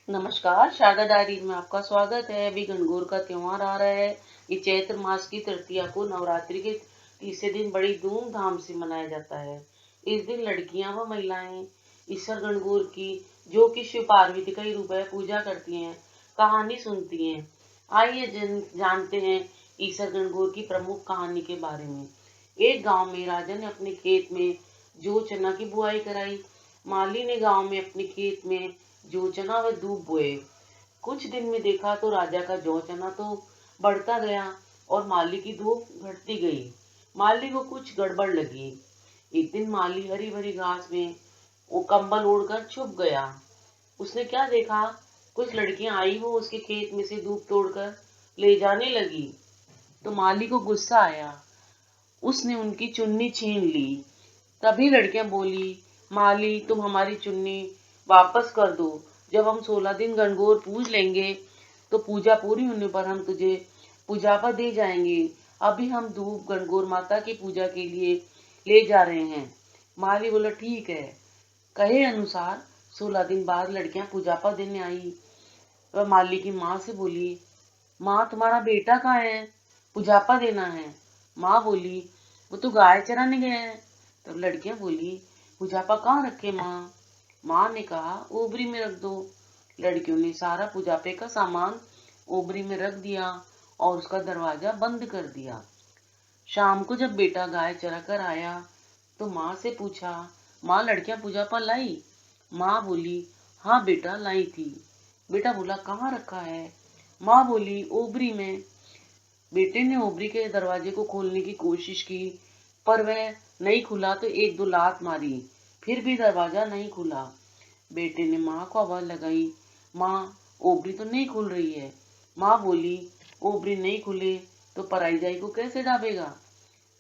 नमस्कार, शारदा डायरीज में आपका स्वागत है। अभी गणगौर का त्योहार आ रहा है। ये चैत्र मास की तृतीया को नवरात्रि के तीसरे दिन बड़ी धूमधाम से मनाया जाता है। इस दिन लड़कियां व महिलाएं ईश्वर गणगौर की, जो कि शिव पार्वती का ही रूप है, पूजा करती हैं, कहानी सुनती हैं। आइए जानते हैं ईश्वर गणगौर की प्रमुख कहानी के बारे में। एक गांव में राजा ने अपने खेत में जौ चना की बुआई कराई। माली ने गांव में अपने खेत में जौ चना व दूब बोए। कुछ दिन में देखा तो राजा का जौ चना तो बढ़ता गया और माली की धूप घटती गई। माली को कुछ गड़बड़ लगी। एक दिन माली हरी भरी घास में वो कंबल ओढ़कर छुप गया। उसने क्या देखा, कुछ लड़कियां आई वो उसके खेत में से दूब तोड़कर ले जाने लगी। तो माली को गुस्सा आया। उसने उनकी चुन्नी छीन ली। तभी लड़कियां बोली, माली तुम हमारी चुन्नी वापस कर दो। जब हम 16 दिन गणगौर पूज लेंगे तो पूजा पूरी होने पर हम तुझे पूजापा दे जाएंगे। अभी हम धूप गणगौर माता की पूजा के लिए ले जा रहे हैं। माली बोला ठीक है। कहे अनुसार 16 दिन बाद लड़कियां पूजापा देने आई। वह माली की माँ से बोली, माँ तुम्हारा बेटा कहाँ है, पूजापा देना है। माँ बोली, वो तो गाय चराने गया है। तब लड़कियां बोली, पूजापा कहाँ रखे माँ। माँ ने कहा, ओबरी में रख दो। लड़कियों ने सारा पूजापे का सामान ओबरी में रख दिया और उसका दरवाजा बंद कर दिया। शाम को जब बेटा गाय चरा कर आया तो माँ से पूछा, माँ लड़कियां पूजापा लाई। माँ बोली, हाँ बेटा लाई थी। बेटा बोला, कहाँ रखा है। माँ बोली, ओबरी में। बेटे ने ओबरी के दरवाजे को खोलने की कोशिश की, पर वह नहीं खुला तो एक दो लात मारी, फिर भी दरवाजा नहीं खुला। बेटे ने माँ को आवाज लगाई, माँ ओबरी तो नहीं खुल रही है। माँ बोली, ओबरी नहीं खुले तो पराई जाई को कैसे ढाबेगा।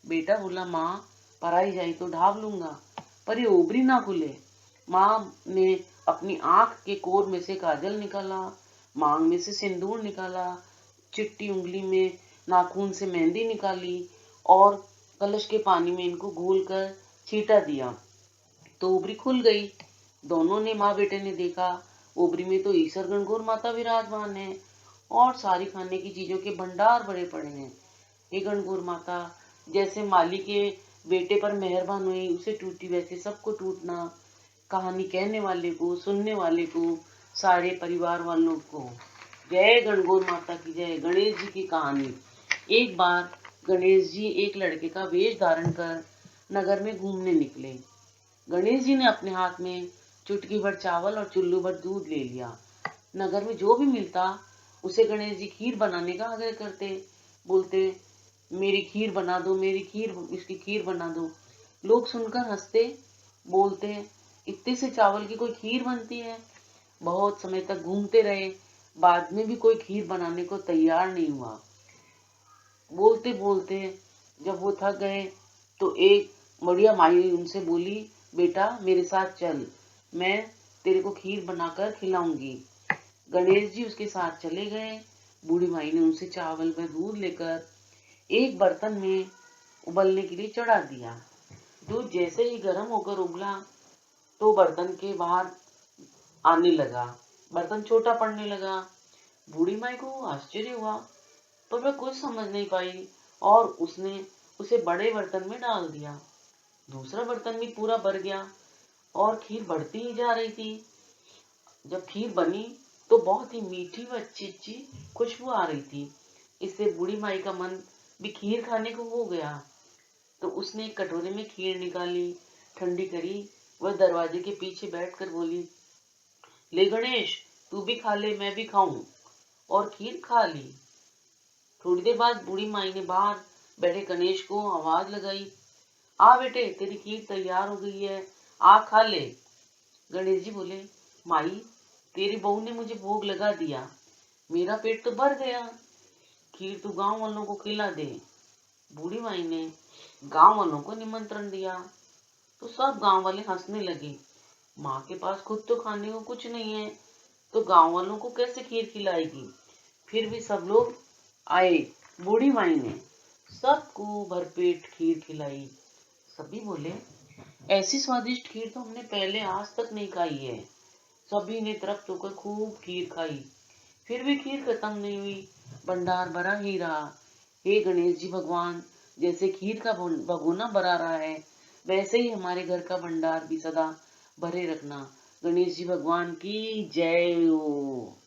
बेटा बोला, माँ पराई जाई तो ढाब लूंगा, पर ये ओबरी ना खुले। माँ ने अपनी आंख के कोर में से काजल निकाला, मांग में से सिंदूर निकाला, चिट्टी उंगली में नाखून से मेहंदी निकाली और कलश के पानी में इनको घोल कर छींटा दिया तो ओबरी खुल गई। दोनों ने, माँ बेटे ने देखा, ओबरी में तो ईश्वर गणगौर माता विराजमान है और सारी खाने की चीजों के भंडार भरे पड़े हैं। हे गणगौर माता, जैसे माली के बेटे पर मेहरबान हुई, उसे टूटी वैसे सबको टूटना। कहानी कहने वाले को, सुनने वाले को, सारे परिवार वालों को जय गणगौर माता की जय। गणेश जी की कहानी। एक बार गणेश जी एक लड़के का वेश धारण कर नगर में घूमने निकले। गणेश जी ने अपने हाथ में चुटकी भर चावल और चुल्लू भर दूध ले लिया। नगर में जो भी मिलता उसे गणेश जी खीर बनाने का आग्रह करते। बोलते, मेरी खीर बना दो, मेरी खीर, इसकी खीर बना दो। लोग सुनकर हंसते, बोलते, इतने से चावल की कोई खीर बनती है। बहुत समय तक घूमते रहे, बाद में भी कोई खीर बनाने को तैयार नहीं हुआ। बोलते बोलते जब वो थक गए तो एक बढ़िया माई उनसे बोली, बेटा मेरे साथ चल, मैं तेरे को खीर बनाकर खिलाऊंगी। गणेश जी उसके साथ चले गए। बूढ़ी माई ने उनसे चावल व दूध लेकर एक बर्तन में उबलने के लिए चढ़ा दिया। दूध जैसे ही गर्म होकर उबला तो बर्तन के बाहर आने लगा, बर्तन छोटा पड़ने लगा। बूढ़ी माई को आश्चर्य हुआ, पर वह कुछ समझ नहीं पाई और उसने उसे बड़े बर्तन में डाल दिया। दूसरा बर्तन भी पूरा भर गया और खीर बढ़ती ही जा रही थी। जब खीर बनी तो बहुत ही मीठी व अच्छी अच्छी खुशबू आ रही थी। इससे बूढ़ी माई का मन भी खीर खाने को हो गया। तो उसने एक कटोरे में खीर निकाली, ठंडी करी, वह दरवाजे के पीछे बैठकर बोली, ले गणेश तू भी खा ले, मैं भी खाऊं। और खीर खा ली। थोड़ी देर बाद बूढ़ी माई ने बाहर बैठे गणेश को आवाज लगाई, आ बेटे तेरी खीर तैयार हो गई है, आ खा ले। गणेश जी बोले, माई तेरी बहू ने मुझे भोग लगा दिया, मेरा पेट तो भर गया, खीर तू गांव वालों को खिला दे। बूढ़ी माई ने गांव वालों को निमंत्रण दिया तो सब गांव वाले हंसने लगे। माँ के पास खुद तो खाने को कुछ नहीं है तो गांव वालों को कैसे खीर खिलाएगी। फिर भी सब लोग आए। बूढ़ी माई ने सबको भरपेट खीर खिलाई। सभी बोले, ऐसी स्वादिष्ट खीर तो हमने पहले आज तक नहीं खाई है। सभी ने तृप्त होकर खूब खीर खाई। फिर भी खीर खत्म नहीं हुई, भंडार भरा ही रहा। हे गणेश जी भगवान, जैसे खीर का भगोना भरा रहा है, वैसे ही हमारे घर का भंडार भी सदा भरे रखना। गणेश जी भगवान की जय हो।